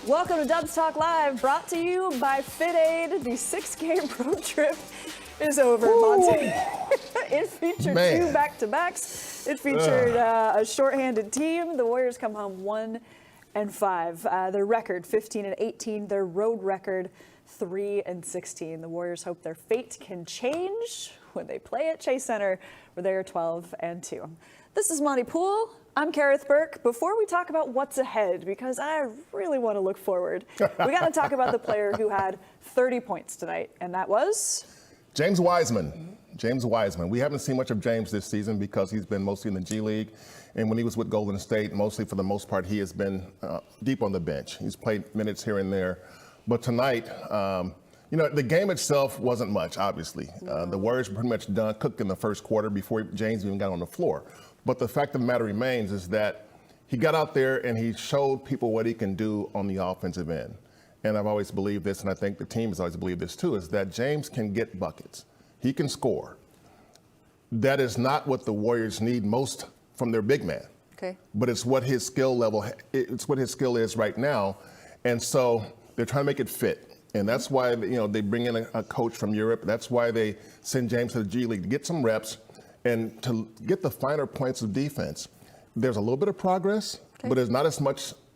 Welcome to Dubs Talk Live, brought to you by FitAid. The 6-game road trip is over, Monte. It featured two back-to-backs. It featured a shorthanded team. The Warriors come home 1-5. Their record 15-18. Their road record 3-16. The Warriors hope their fate can change when they play at Chase Center, where they are 12-2. This is Monte Poole. I'm Kerith Burke. Before we talk about what's ahead, because I really want to look forward, we got to talk about the player who had 30 points tonight, and that was James Wiseman. James Wiseman. We haven't seen much of James this season because he's been mostly in the G League, and when he was with Golden State, mostly for the most part, he has been deep on the bench. He's played minutes here and there, but tonight, the game itself wasn't much. Obviously, the Warriors were pretty much done, cooked in the first quarter before James even got on the floor. But the fact of the matter remains is that he got out there and he showed people what he can do on the offensive end. And I've always believed this, and I think the team has always believed this too, is that James can get buckets. He can score. That is not what the Warriors need most from their big man. Okay. But it's what his skill level, it's what his skill is right now. And so they're trying to make it fit. And that's why, they bring in a coach from Europe. That's why they send James to the G League to get some reps and to get the finer points of defense. There's a little bit of progress, but there's not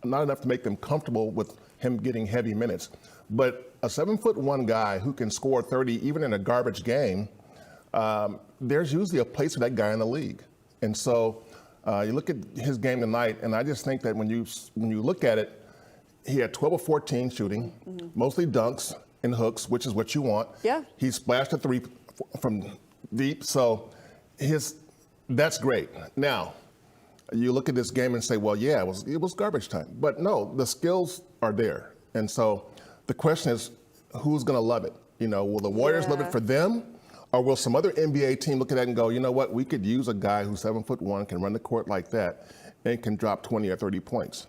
enough to make them comfortable with him getting heavy minutes. But a 7'1" guy who can score 30 even in a garbage game, there's usually a place for that guy in the league. And so you look at his game tonight, and I just think that when you look at it, he had 12 of 14 shooting, mostly dunks and hooks, which is what you want. Yeah. He splashed a 3 from deep, so that's great. Now, you look at this game and say, well, yeah, it was garbage time. But no, the skills are there. And so the question is, who's going to love it? Will the Warriors love it for them? Or will some other NBA team look at that and go, you know what, we could use a guy who's 7'1", can run the court like that, and can drop 20 or 30 points.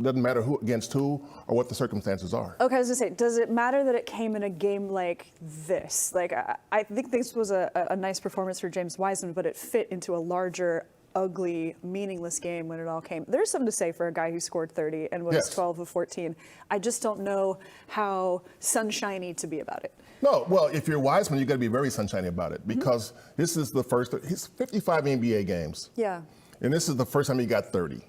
Doesn't matter who against who or what the circumstances are. Okay, I was going to say, does it matter that it came in a game like this? Like, I think this was a nice performance for James Wiseman, but it fit into a larger, ugly, meaningless game when it all came. There's something to say for a guy who scored 30 and was 12 of 14. I just don't know how sunshiny to be about it. No, well, if you're Wiseman, you got to be very sunshiny about it because this is the first, he's 55 NBA games. Yeah. And this is the first time he got 30.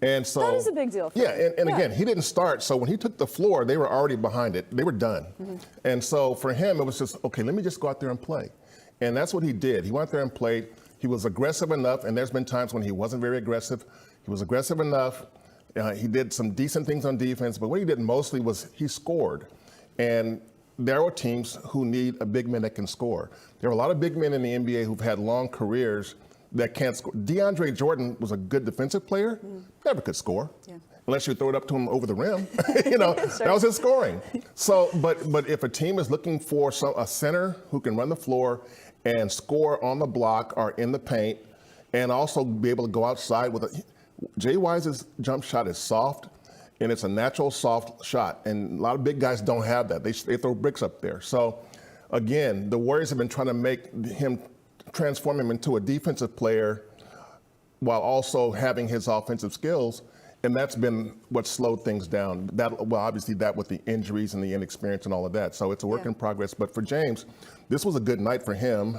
And so that is a big deal for him. And again, he didn't start. So when he took the floor, they were already behind it. They were done. And so for him, it was just, okay, let me just go out there and play. And that's what he did. He went out there and played. He was aggressive enough. And there's been times when he wasn't very aggressive. He was aggressive enough. He did some decent things on defense. But what he did mostly was he scored. And there are teams who need a big man that can score. There are a lot of big men in the NBA who've had long careers that can't score. DeAndre Jordan was a good defensive player, never could score, unless you throw it up to him over the rim. That was his scoring. So, but if a team is looking for a center who can run the floor and score on the block or in the paint, and also be able to go outside with Jay Wise's jump shot is soft, and it's a natural soft shot, and a lot of big guys don't have that. They throw bricks up there. So, again, the Warriors have been trying to transform him into a defensive player while also having his offensive skills. And that's been what slowed things down. Obviously that with the injuries and the inexperience and all of that. So it's a work in progress. But for James, this was a good night for him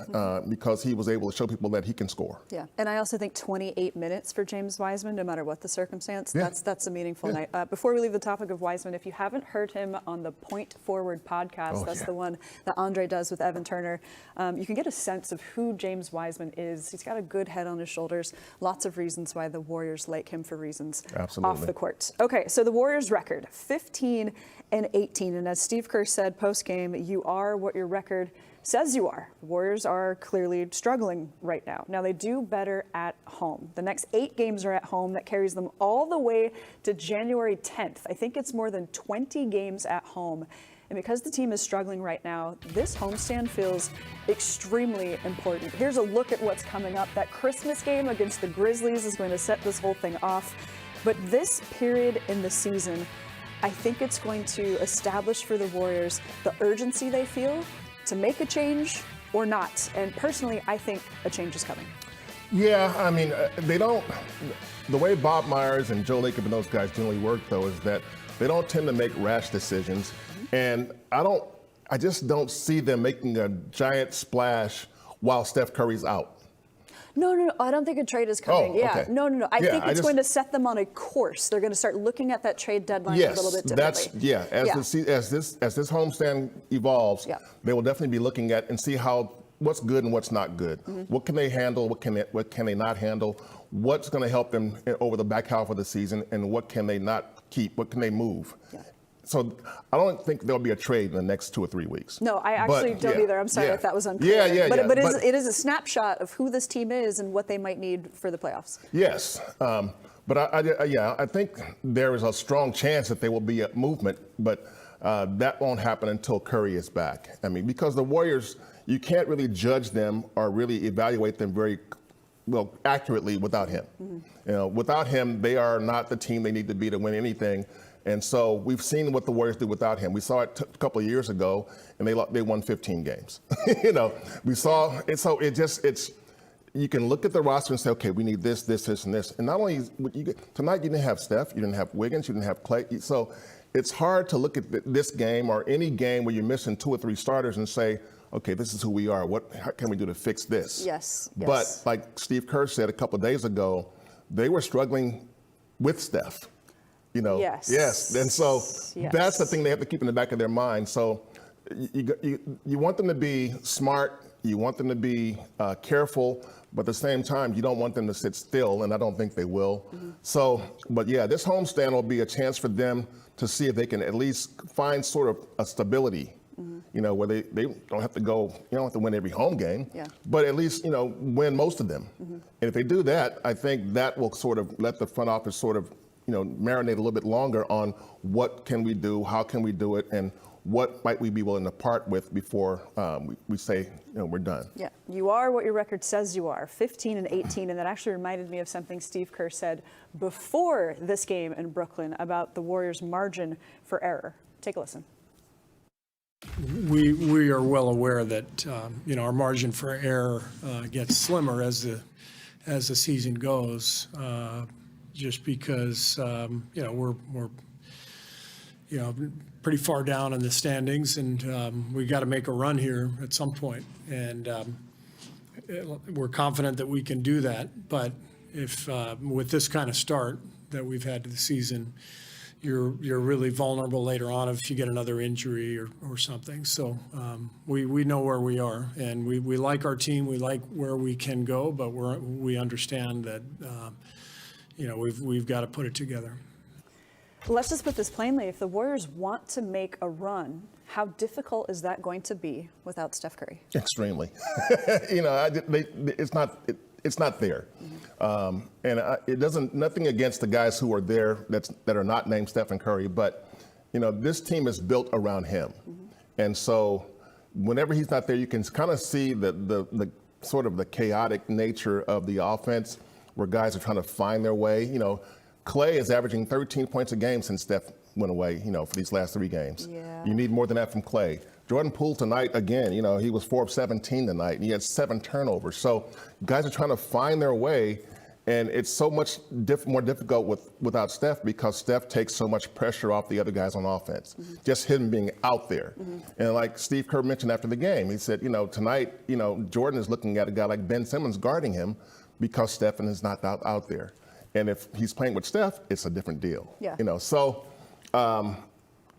because he was able to show people that he can score. Yeah, and I also think 28 minutes for James Wiseman, no matter what the circumstance, that's a meaningful night. Before we leave the topic of Wiseman, if you haven't heard him on the Point Forward podcast, that's the one that Andre does with Evan Turner, you can get a sense of who James Wiseman is. He's got a good head on his shoulders. Lots of reasons why the Warriors like him for reasons off the court. Okay, so the Warriors record, 15-18. And as Steve Kerr said post-game, you are what your record says you are. The Warriors are clearly struggling right now. Now, they do better at home. The next 8 games are at home. That carries them all the way to January 10th. I think it's more than 20 games at home. And because the team is struggling right now, this homestand feels extremely important. Here's a look at what's coming up. That Christmas game against the Grizzlies is going to set this whole thing off. But this period in the season, I think it's going to establish for the Warriors the urgency they feel to make a change or not. And personally, I think a change is coming. Yeah, I mean, they don't. The way Bob Myers and Joe Lacob and those guys generally work, though, is that they don't tend to make rash decisions, and I just don't see them making a giant splash while Steph Curry's out. No, I don't think a trade is coming. Oh, okay. No. I think it's going to set them on a course. They're going to start looking at that trade deadline a little bit differently. As this homestand evolves, they will definitely be looking at and see what's good and what's not good. What can they handle? What can they not handle? What's going to help them over the back half of the season, and what can they not keep? What can they move? So I don't think there'll be a trade in the next 2 or 3 weeks. No, I actually don't either. I'm sorry if that was unclear. But it is a snapshot of who this team is and what they might need for the playoffs. Yes. But I think there is a strong chance that there will be a movement, but that won't happen until Curry is back. I mean, because the Warriors, you can't really judge them or really evaluate them very well accurately without him. Without him, they are not the team they need to be to win anything. And so we've seen what the Warriors do without him. We saw it a couple of years ago, and they won 15 games. We saw it. So it's you can look at the roster and say, okay, we need this, and this. And not only tonight, you didn't have Steph, you didn't have Wiggins, you didn't have Clay. So it's hard to look at this game or any game where you're missing 2 or 3 starters and say, okay, this is who we are. How can we do to fix this? Yes. But like Steve Kerr said a couple of days ago, they were struggling with Steph. Yes. And so that's the thing they have to keep in the back of their mind. So you want them to be smart. You want them to be careful. But at the same time, you don't want them to sit still, and I don't think they will. So, but yeah, this homestand will be a chance for them to see if they can at least find sort of a stability, where they don't have to go, you don't have to win every home game, but at least, win most of them. And if they do that, I think that will sort of let the front office sort of, marinate a little bit longer on what can we do, how can we do it, and what might we be willing to part with before we say, we're done. Yeah, you are what your record says you are, 15-18, and that actually reminded me of something Steve Kerr said before this game in Brooklyn about the Warriors' margin for error. Take a listen. We are well aware that our margin for error gets slimmer as the season goes, just because we're pretty far down in the standings, and we got to make a run here at some point. And we're confident that we can do that. But if with this kind of start that we've had to the season, you're really vulnerable later on if you get another injury or something. So we know where we are, and we like our team. We like where we can go, but we understand that we've got to put it together. Let's just put this plainly. If the Warriors want to make a run, how difficult is that going to be without Steph Curry? Extremely. It's not there. And it doesn't, nothing against the guys who are there that are not named Stephen Curry, but, this team is built around him. And so whenever he's not there, you can kind of see the sort of the chaotic nature of the offense where guys are trying to find their way. Clay is averaging 13 points a game since Steph went away, for these last 3 games. Yeah. You need more than that from Clay. Jordan Poole tonight, again, he was 4 of 17 tonight, and he had 7 turnovers. So guys are trying to find their way, and it's so much more difficult without Steph because Steph takes so much pressure off the other guys on offense, just him being out there. And like Steve Kerr mentioned after the game, he said, tonight, Jordan is looking at a guy like Ben Simmons guarding him because Stephen is not out there. And if he's playing with Steph, it's a different deal. Yeah. So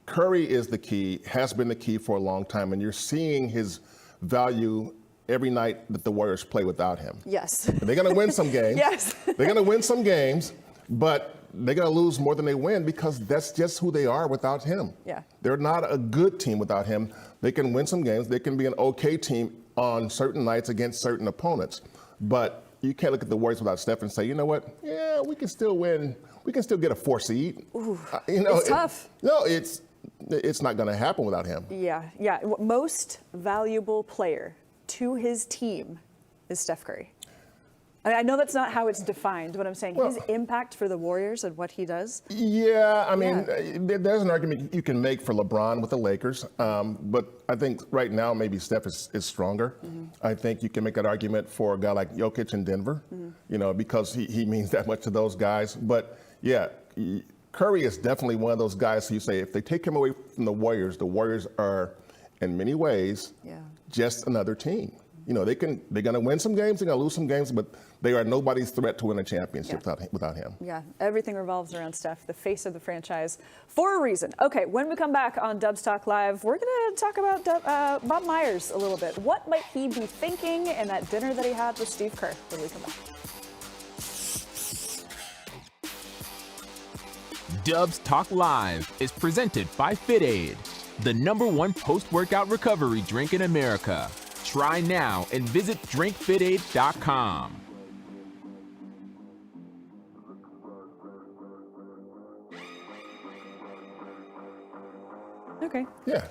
Curry is the key, has been the key for a long time, and you're seeing his value every night that the Warriors play without him. Yes. They're going to win some games. Yes. They're going to win some games, but they're going to lose more than they win because that's just who they are without him. Yeah. They're not a good team without him. They can win some games. They can be an okay team on certain nights against certain opponents, but you can't look at the Warriors without Steph and say, you know what? Yeah, we can still win. We can still get a 4 seed. Ooh, it's tough. It's not going to happen without him. Yeah. Most valuable player to his team is Steph Curry. I know that's not how it's defined, but I'm saying his impact for the Warriors and what he does. Yeah, I mean, there's an argument you can make for LeBron with the Lakers, but I think right now maybe Steph is stronger. I think you can make that argument for a guy like Jokic in Denver, you know, because he means that much to those guys. But yeah, Curry is definitely one of those guys who you say if they take him away from the Warriors are in many ways just another team. You know, they're going to win some games, they're going to lose some games, but they are nobody's threat to win a championship without him. Yeah, everything revolves around Steph, the face of the franchise, for a reason. Okay, when we come back on Dubs Talk Live, we're going to talk about Bob Myers a little bit. What might he be thinking in that dinner that he had with Steve Kerr when we come back? Dubs Talk Live is presented by FitAid, the #1 post-workout recovery drink in America. Try now and visit drinkfitaid.com. Okay. Yeah,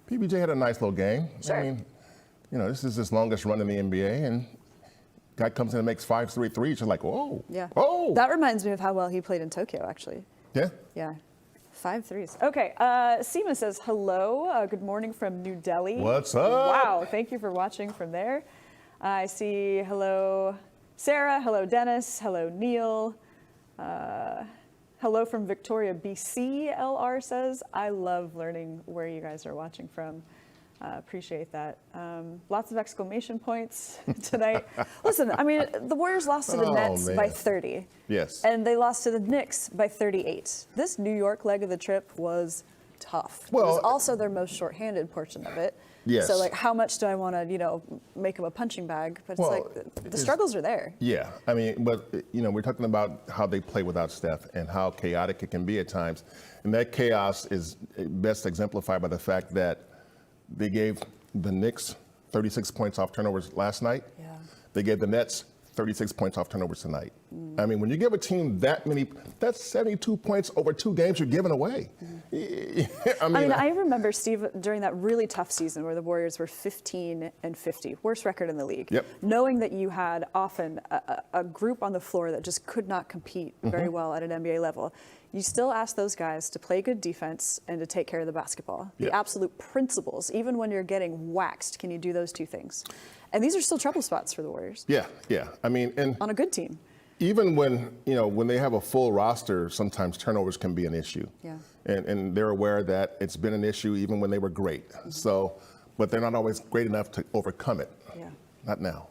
PBJ had a nice little game. Sure. I mean, you know, this is his longest run in the NBA, and guy comes in and makes 5 straight threes. You're like, whoa. Yeah. Oh. That reminds me of how well he played in Tokyo, actually. Yeah. Yeah. 5 threes. Okay. Seema says hello. Good morning from New Delhi. What's up? Wow. Thank you for watching from there. I see hello Sarah. Hello Dennis. Hello Neil. Hello from Victoria, BC. LR says, I love learning where you guys are watching from. Appreciate that. Lots of exclamation points tonight. Listen, I mean, the Warriors lost to the Nets by 30. Yes. And they lost to the Knicks by 38. This New York leg of the trip was tough. Well, it was also their most shorthanded portion of it. Yes. So, like, how much do I want to, you know, make them a punching bag? But it's like the struggles are there. Yeah. I mean, but, you know, we're talking about how they play without Steph and how chaotic it can be at times. And that chaos is best exemplified by the fact that they gave the Knicks 36 points off turnovers last night. Yeah. They gave the Nets 36 points off turnovers tonight. I mean, when you give a team that many, that's 72 points over 2 games you're giving away. I mean, I remember, Steve, during that really tough season where the Warriors were 15-50, worst record in the league, knowing that you had often a group on the floor that just could not compete very well at an NBA level. You still ask those guys to play good defense and to take care of the basketball. The absolute principles, even when you're getting waxed, can you do those 2 things? And these are still trouble spots for the Warriors. Yeah. I mean, and on a good team. Even when, you know, when they have a full roster, sometimes turnovers can be an issue. Yeah. And they're aware that it's been an issue even when they were great. So, but they're not always great enough to overcome it. Yeah. Not now.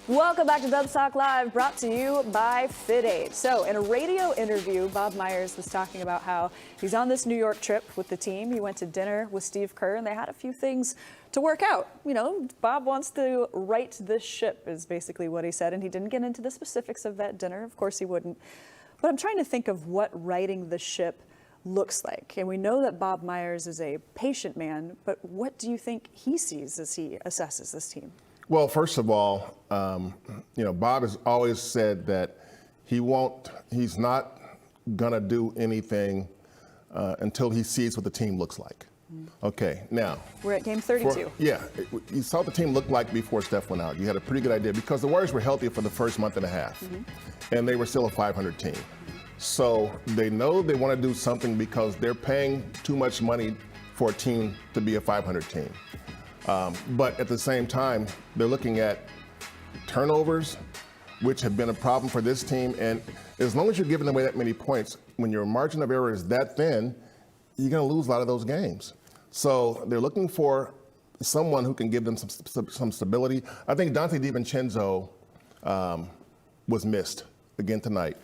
Welcome back to Dubs Talk Live, brought to you by FitAid. So in a radio interview, Bob Myers was talking about how he's on this New York trip with the team. He went to dinner with Steve Kerr, and they had a few things to work out. You know, Bob wants to right this ship, is basically what he said, and he didn't get into the specifics of that dinner. Of course he wouldn't. But I'm trying to think of what righting the ship looks like. And we know that Bob Myers is a patient man, but what do you think he sees as he assesses this team? Well, first of all, you know, Bob has always said that he's not going to do anything until he sees what the team looks like. Okay, now. We're at game 32. You saw what the team looked like before Steph went out. You had a pretty good idea because the Warriors were healthy for the first month and a half, and they were still a 500 team. So they know they want to do something because they're paying too much money for a team to be a 500 team. But at the same time, they're looking at turnovers, which have been a problem for this team. And as long as you're giving away that many points, when your margin of error is that thin, you're going to lose a lot of those games. So they're looking for someone who can give them some stability. I think Dante DiVincenzo was missed again tonight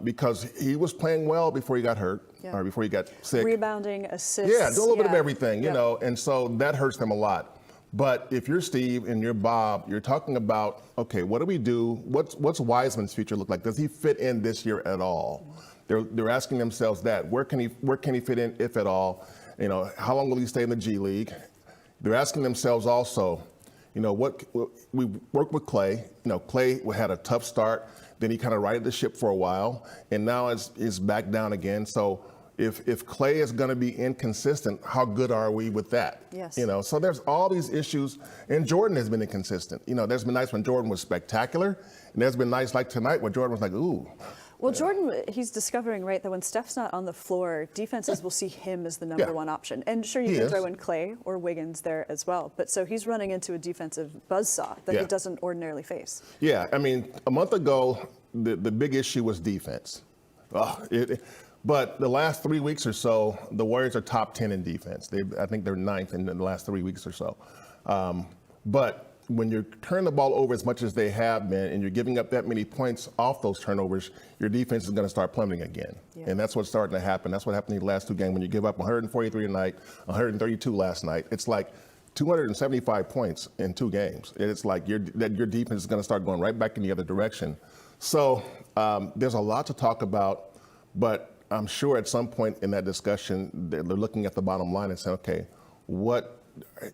because he was playing well before he got hurt. Or before he got sick. Rebounding, assists. Yeah, do a little bit of everything, you know, and so that hurts them a lot. But if you're Steve and you're Bob, you're talking about, okay, what do we do? What's Wiseman's future look like? Does he fit in this year at all? They're asking themselves that. Where can he fit in, if at all? You know, how long will he stay in the G League? They're asking themselves also, you know, we worked with Clay. You know, Clay had a tough start. Then he kind of righted the ship for a while, and now it's back down again. So If Clay is going to be inconsistent, how good are we with that? Yes. You know, so there's all these issues, and Jordan has been inconsistent. You know, there's been nights when Jordan was spectacular, and there's been nights like tonight where Jordan was like, ooh. Well, Jordan, he's discovering, right, that when Steph's not on the floor, defenses will see him as the number one option. And sure, you can throw in Clay or Wiggins there as well. But so he's running into a defensive buzzsaw that he doesn't ordinarily face. Yeah, I mean, a month ago, the big issue was defense. But the last 3 weeks or so, the Warriors are top 10 in defense. I think they're 9th in the last 3 weeks or so. But when you turn the ball over as much as they have been and you're giving up that many points off those turnovers, your defense is going to start plummeting again. Yeah. And that's what's starting to happen. That's what happened in the last 2 games. When you give up 143 tonight, 132 last night, it's like 275 points in 2 games. It's like your defense is going to start going right back in the other direction. So there's a lot to talk about, but I'm sure at some point in that discussion, they're looking at the bottom line and saying, okay, what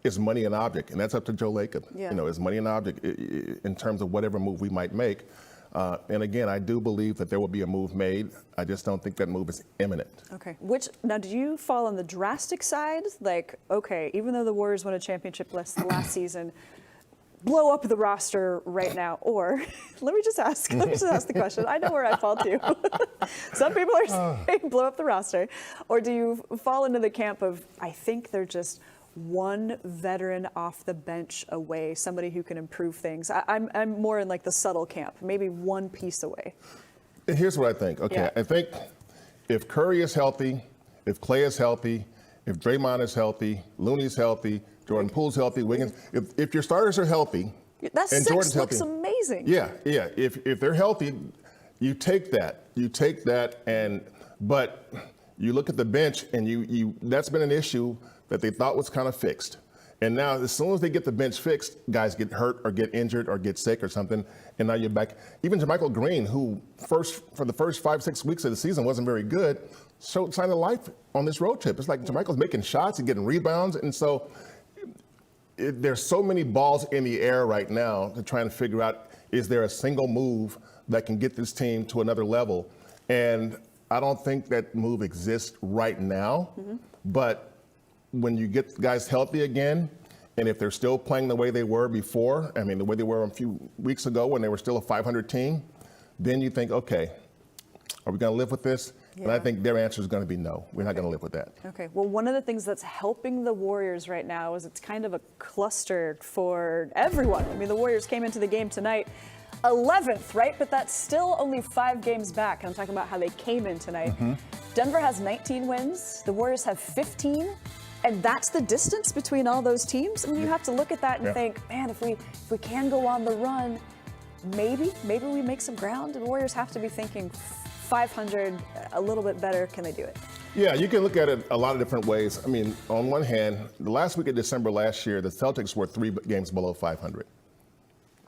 is money an object? And that's up to Joe Lacob. Yeah. You know, is money an object in terms of whatever move we might make? And again, I do believe that there will be a move made. I just don't think that move is imminent. Okay. Now, do you fall on the drastic side? Like, okay, even though the Warriors won a championship last season, blow up the roster right now? Or let me just ask the question. I know where I fall to. Some people are saying blow up the roster. Or do you fall into the camp of, I think they're just one veteran off the bench away, somebody who can improve things? I'm more in like the subtle camp, maybe one piece away. Here's what I think. Okay, yeah. I think if Curry is healthy, if Clay is healthy, if Draymond is healthy, Looney's healthy, Jordan Poole's healthy, Wiggins, if your starters are healthy, that and six Jordan's looks healthy, amazing. Yeah. If they're healthy, you take that, but you look at the bench and you that's been an issue that they thought was kind of fixed. And now as soon as they get the bench fixed, guys get hurt or get injured or get sick or something, and now you're back. Even JaMychal Green, who for the first 5-6 weeks of the season wasn't very good, showed sign of life on this road trip. It's like JaMychal's making shots and getting rebounds, and so there's so many balls in the air right now to try and figure out, is there a single move that can get this team to another level? And I don't think that move exists right now, but when you get guys healthy again, and if they're still playing the way they were before, I mean, the way they were a few weeks ago when they were still a 500 team, then you think, okay, are we going to live with this? Yeah. And I think their answer is going to be no. We're not going to live with that. Okay. Well, one of the things that's helping the Warriors right now is it's kind of a cluster for everyone. I mean, the Warriors came into the game tonight 11th, right? But that's still only 5 games back. I'm talking about how they came in tonight. Denver has 19 wins. The Warriors have 15. And that's the distance between all those teams. I mean, you have to look at that and think, man, if we can go on the run, maybe we make some ground. The Warriors have to be thinking 500, a little bit better. Can they do it? Yeah, you can look at it a lot of different ways. I mean, on one hand, the last week of December last year, the Celtics were 3 games below 500.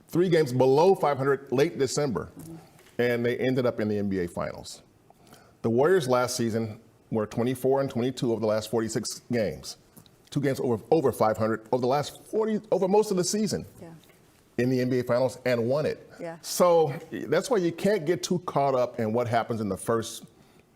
3 games below 500 late December, and they ended up in the NBA Finals. The Warriors last season were 24 and 22 over the last 46 games. 2 games over 500 over most of the season in the NBA Finals, and won it. Yeah. So that's why you can't get too caught up in what happens in the first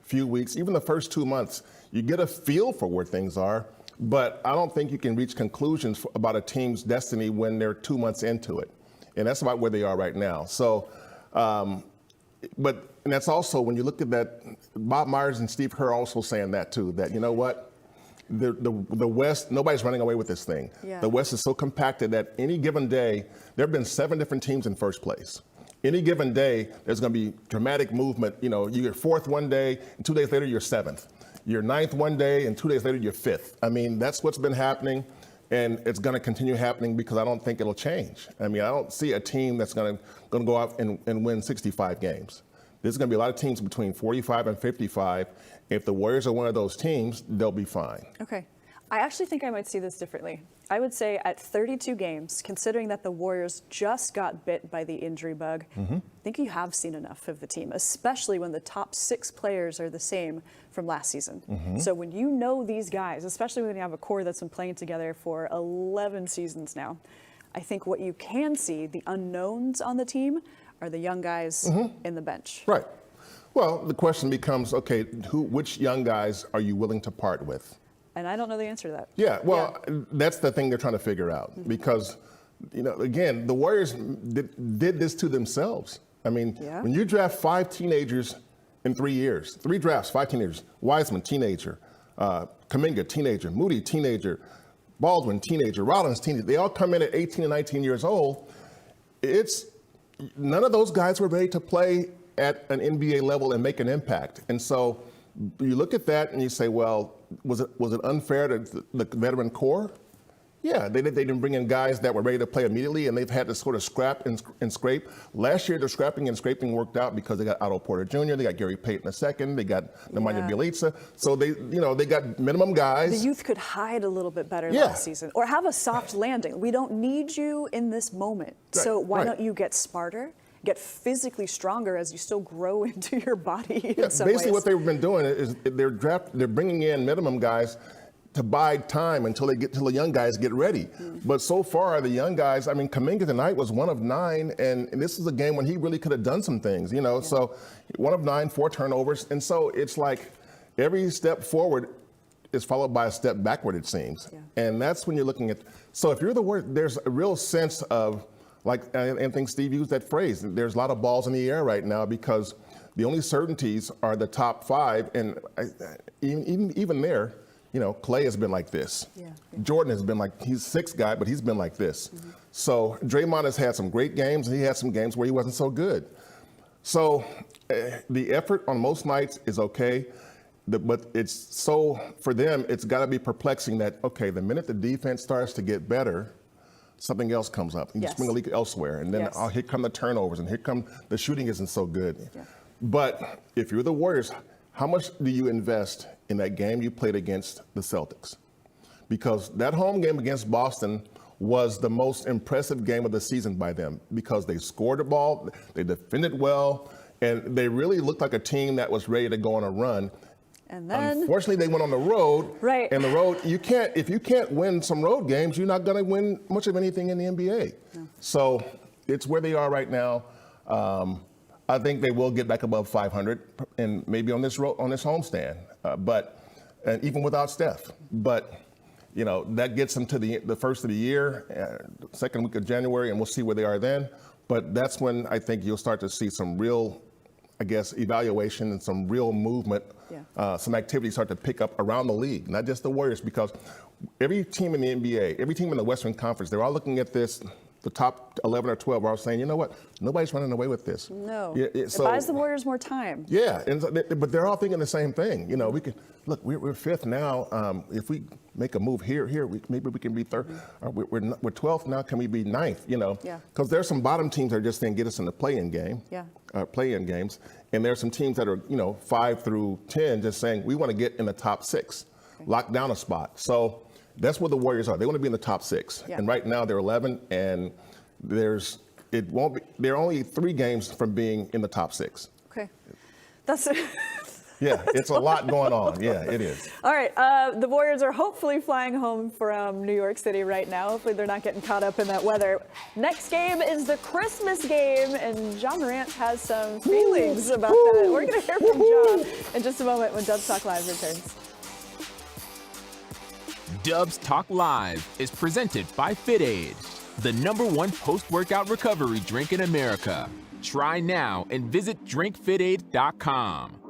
few weeks, even the first 2 months. You get a feel for where things are, but I don't think you can reach conclusions about a team's destiny when they're 2 months into it. And that's about where they are right now. So, and that's also, when you look at that, Bob Myers and Steve Kerr also saying that too, that, you know what, the West, nobody's running away with this thing. Yeah. The West is so compacted that any given day, there have been 7 different teams in first place. Any given day, there's going to be dramatic movement. You know, you're 4th one day, and 2 days later, you're 7th. You're 9th one day, and 2 days later, you're 5th. I mean, that's what's been happening, and it's going to continue happening because I don't think it'll change. I mean, I don't see a team that's going to go out and win 65 games. There's going to be a lot of teams between 45 and 55. If the Warriors are one of those teams, they'll be fine. Okay. I actually think I might see this differently. I would say at 32 games, considering that the Warriors just got bit by the injury bug, I think you have seen enough of the team, especially when the top 6 players are the same from last season. So when you know these guys, especially when you have a core that's been playing together for 11 seasons now, I think what you can see, the unknowns on the team, are the young guys in the bench. Right. Well, the question becomes, okay, which young guys are you willing to part with? And I don't know the answer to that. Yeah, well, that's the thing they're trying to figure out because, again, the Warriors did this to themselves. I mean, when you draft 5 teenagers in 3 years, 3 drafts, 5 teenagers, Wiseman, teenager, Kuminga, teenager, Moody, teenager, Baldwin, teenager, Rollins, teenager, they all come in at 18 and 19 years old. None of those guys were ready to play at an NBA level and make an impact. And so you look at that and you say, well, was it unfair to the veteran core? Yeah, they didn't bring in guys that were ready to play immediately, and they've had to sort of scrap and scrape. Last year, the scrapping and scraping worked out because they got Otto Porter Jr., they got Gary Payton II, they got Nemanja Bjelica. So they got minimum guys. The youth could hide a little bit better last season, or have a soft landing. We don't need you in this moment, so why don't you get smarter? Get physically stronger as you still grow into your body in some basically ways. what they've been doing is they're bringing in minimum guys to buy time until the young guys get ready. But so far, the young guys, I mean, Kuminga tonight was 1 of 9, and this is a game when he really could have done some things, So 1 of 9, 4 turnovers, and so it's like every step forward is followed by a step backward, it seems. And that's when you're looking at, so if you're the Warriors, there's a real sense of, like, I think Steve used that phrase, there's a lot of balls in the air right now because the only certainties are the top 5, and even there, Clay has been like this. Jordan has been like, he's 6th guy, but he's been like this. So Draymond has had some great games, and he had some games where he wasn't so good. So the effort on most nights is okay, but for them, it's got to be perplexing that, okay, the minute the defense starts to get better, something else comes up. You swing a leak elsewhere, and then here come the turnovers, and here come the shooting isn't so good. But if you're the Warriors, how much do you invest in that game you played against the Celtics? Because that home game against Boston was the most impressive game of the season by them because they scored the ball, they defended well, and they really looked like a team that was ready to go on a run. And then, unfortunately, they went on the road. Right. And the road, if you can't win some road games, you're not going to win much of anything in the NBA. So it's where they are right now. I think they will get back above 500, and maybe on this homestand. And even without Steph. But that gets them to the first of the year, second week of January, and we'll see where they are then. But that's when I think you'll start to see some real, evaluation and some real movement. Some activity start to pick up around the league, not just the Warriors, because every team in the NBA, every team in the Western Conference, they're all looking at this. The top 11 or 12 are all saying, you know what? Nobody's running away with this. No. It buys the Warriors more time. Yeah, but they're all thinking the same thing. We can look. We're 5th now. If we make a move here, maybe we can be 3rd. We're 12th now. Can we be 9th? Because there's some bottom teams that are just saying get us in the play-in game. Play-in games, and there's some teams that are 5 through 10 just saying we want to get in the top 6, lock down a spot. So that's where the Warriors are. They want to be in the top 6. And right now they're 11, and they're only 3 games from being in the top 6. Okay. That's it. Yeah, it's a lot going on. Yeah, it is. All right. The Warriors are hopefully flying home from New York City right now. Hopefully they're not getting caught up in that weather. Next game is the Christmas game, and John Morant has some feelings about that. We're going to hear from John in just a moment when Dubs Talk Live returns. Dubs Talk Live is presented by FitAid, the #1 post-workout recovery drink in America. Try now and visit drinkfitaid.com.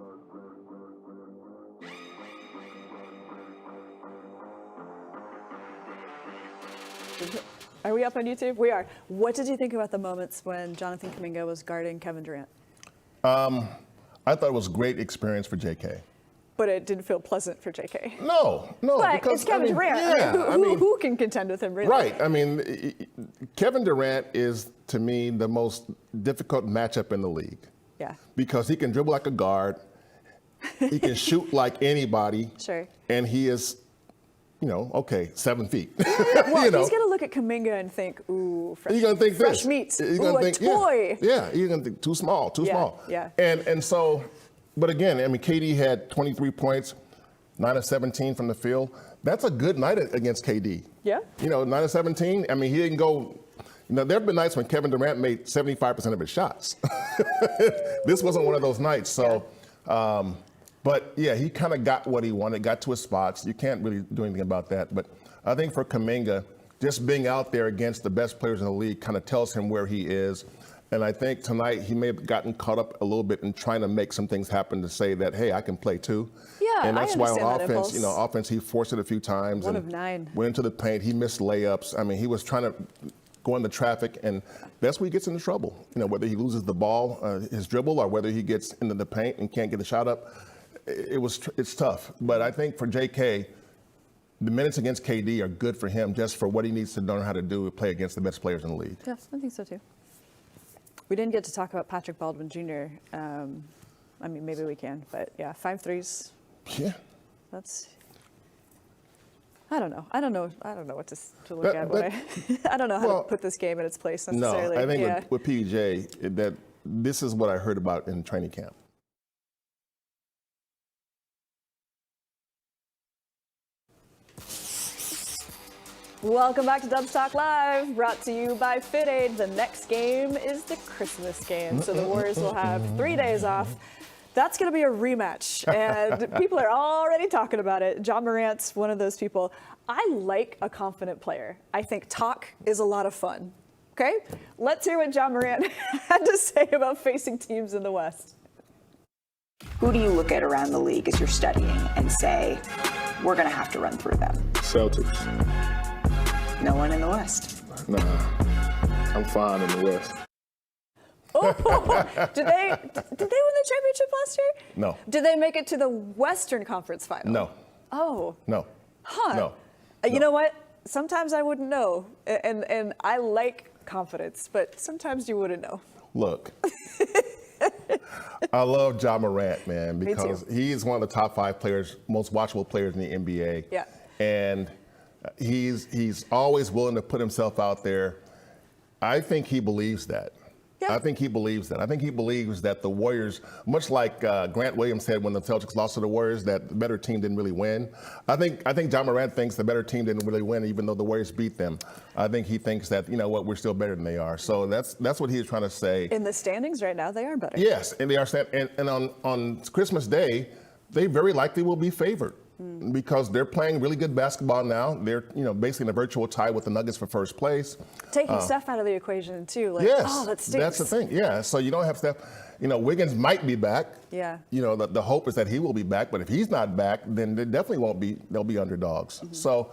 Are we up on YouTube? We are. What did you think about the moments when Jonathan Kuminga was guarding Kevin Durant? I thought it was a great experience for JK. But it didn't feel pleasant for JK. No. But because, it's Kevin Durant. Who can contend with him, really? Right. I mean, Kevin Durant is, to me, the most difficult matchup in the league. Yeah. Because he can dribble like a guard. He can shoot like anybody. Sure. And he is, 7 feet. Well, he's going to look at Kuminga and think, ooh, fresh meats. He's ooh, a toy. Yeah, he's going to think too small. Yeah. And so, but again, I mean, KD had 23 points, 9 of 17 from the field. That's a good night against KD. Yeah. 9 of 17. I mean, he didn't go. There have been nights when Kevin Durant made 75% of his shots. This wasn't one of those nights. So, But yeah, he kind of got what he wanted, got to his spots. You can't really do anything about that. But I think for Kuminga, just being out there against the best players in the league kind of tells him where he is. And I think tonight he may have gotten caught up a little bit in trying to make some things happen to say that, hey, I can play too. Yeah, and that's why on that offense, impulse. offense he forced it a few times. One and of 9. Went into the paint. He missed layups. I mean, he was trying to go into traffic, and that's where he gets into trouble. Whether he loses the ball, his dribble, or whether he gets into the paint and can't get the shot up. It's tough. But I think for J.K., the minutes against KD are good for him just for what he needs to learn how to do to play against the best players in the league. Yes, I think so too. We didn't get to talk about Patrick Baldwin Jr. I mean, maybe we can, but yeah, 5 threes. Yeah. That's. I don't know what to look at. I don't know how to put this game in its place necessarily. No, I think with PJ, that this is what I heard about in training camp. Welcome back to Dubs Talk Live, brought to you by Fit Aid. The next game is the Christmas game, so the Warriors will have 3 days off. That's going to be a rematch, and people are already talking about it. John Morant's one of those people. I like a confident player. I think talk is a lot of fun. Okay? Let's hear what John Morant had to say about facing teams in the West. Who do you look at around the league as you're studying and say, we're going to have to run through them? Celtics. No one in the West. Nah, I'm fine in the West. Oh, did they win the championship last year? No. Did they make it to the Western Conference Final? No. Oh. No. Huh. No. You know what? Sometimes I wouldn't know, and I like confidence, but sometimes you wouldn't know. Look, I love John Morant, man, because he's one of the top 5 players, most watchable players in the NBA. Yeah. And he's always willing to put himself out there. I think he believes that. Yeah. I think he believes that. I think he believes that the Warriors, much like Grant Williams said when the Celtics lost to the Warriors, that the better team didn't really win. I think John Morant thinks the better team didn't really win, even though the Warriors beat them. I think he thinks that, we're still better than they are. So that's what he's trying to say. In the standings right now, they are better. Yes, and they are. And on Christmas Day, they very likely will be favored. Because they're playing really good basketball now. They're, basically in a virtual tie with the Nuggets for first place. Taking Steph out of the equation, too. Like, yes, oh, that stinks. That's the thing. Yeah, so you don't have Steph. Wiggins might be back. Yeah. The hope is that he will be back. But if he's not back, then they definitely won't be. They'll be underdogs. Mm-hmm. So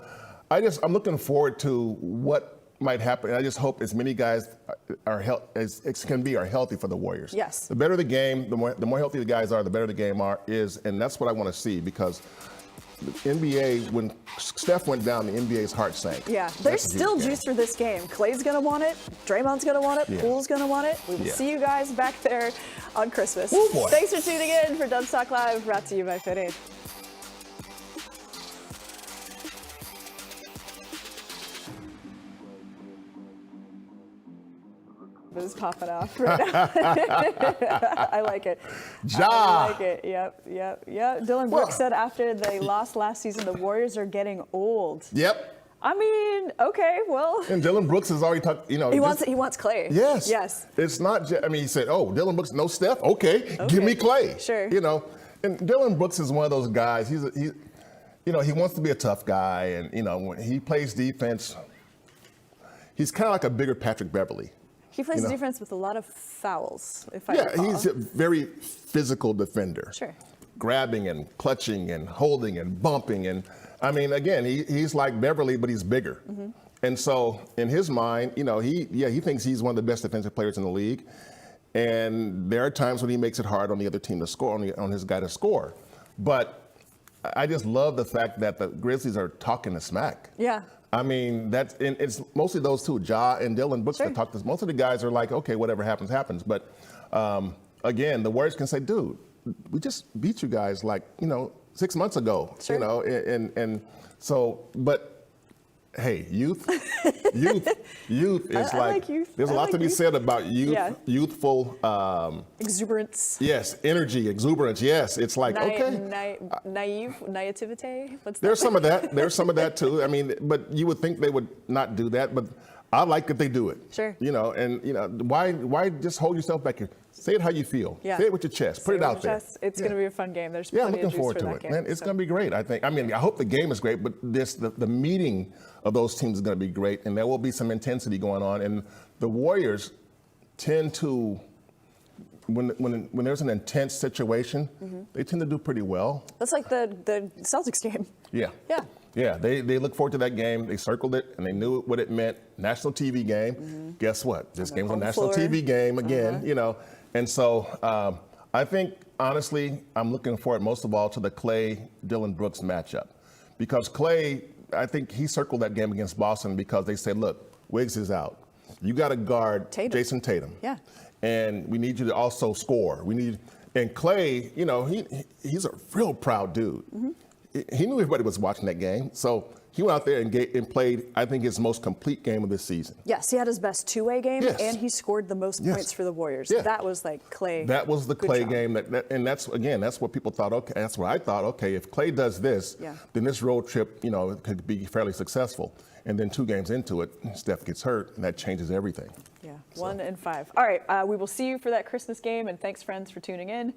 I'm looking forward to what might happen. I just hope as many guys as can be are healthy for the Warriors. Yes. The better the game, the more healthy the guys are, the better the game is. And that's what I want to see because the NBA, when Steph went down, the NBA's heart sank. Yeah, there's still juice for this game. Clay's going to want it. Draymond's going to want it. Yeah. Poole's going to want it. We will see you guys back there on Christmas. Ooh, boy. Thanks for tuning in for Dubs Talk Live, brought to you by Fit Aid. Is popping off right now. I like it. Ja. I like it. Yep. Dylan Brooks said after they lost last season, the Warriors are getting old. Yep. I mean, okay, well. And Dylan Brooks has already talked, He wants Clay. Yes. Yes. It's not just, he said, Dylan Brooks, no Steph? Okay, give me Clay. Sure. And Dylan Brooks is one of those guys, he wants to be a tough guy. And, when he plays defense, he's kind of like a bigger Patrick Beverly. He plays defense with a lot of fouls, if I recall. He's a very physical defender. Sure. Grabbing and clutching and holding and bumping. And, again, he's like Beverly, but he's bigger. Mm-hmm. And so, in his mind, he thinks he's one of the best defensive players in the league. And there are times when he makes it hard on the other team to score, on his guy to score. But I just love the fact that the Grizzlies are talking the smack. Yeah. It's mostly those two, Ja and Dylan Brooks, that talk this. Most of the guys are like, okay, whatever happens, happens. But again, the Warriors can say, dude, we just beat you guys 6 months ago. Sure. And so, but hey, youth is like youth. There's a lot to be said about youth, youthful exuberance. Yes, energy, exuberance. Yes, it's like naivete. What's that? There's some of that. There's some of that too. But you would think they would not do that. But I like that they do it. Sure. You know, and you know, why just hold yourself back here? Say it how you feel. Yeah. Say it with your chest. Put it out there. It's going to be a fun game. There's Yeah, plenty looking of juice forward for to that it, game. man. It's going to be great, I think. I mean, I hope the game is great, but the meeting of those teams is going to be great, and there will be some intensity going on. And the Warriors tend to, when there's an intense situation, they tend to do pretty well. That's like the Celtics game. Yeah. Yeah. Yeah, they look forward to that game. They circled it, and they knew what it meant. National TV game. Guess what? This game's a national TV game again, you know. And so I think, honestly, I'm looking forward most of all to the Clay-Dillon Brooks matchup. Because Clay, I think he circled that game against Boston because they said, look, Wiggs is out. You got to guard Jason Tatum. Yeah. And we need you to also score. And Clay, you know, he's a real proud dude. He knew everybody was watching that game. So he went out there and played, I think, his most complete game of this season. Yes, he had his best two-way game, Yes. and he scored the most Yes. points for the Warriors. Yeah. That was like Clay. That was the Good Clay job. game. And that's what people thought, okay, that's what I thought, okay, if Clay does this, then this road trip, you know, could be fairly successful. And then 2 games into it, Steph gets hurt, and that changes everything. Yeah, 1 and 5. All right, we will see you for that Christmas game, and thanks, friends, for tuning in.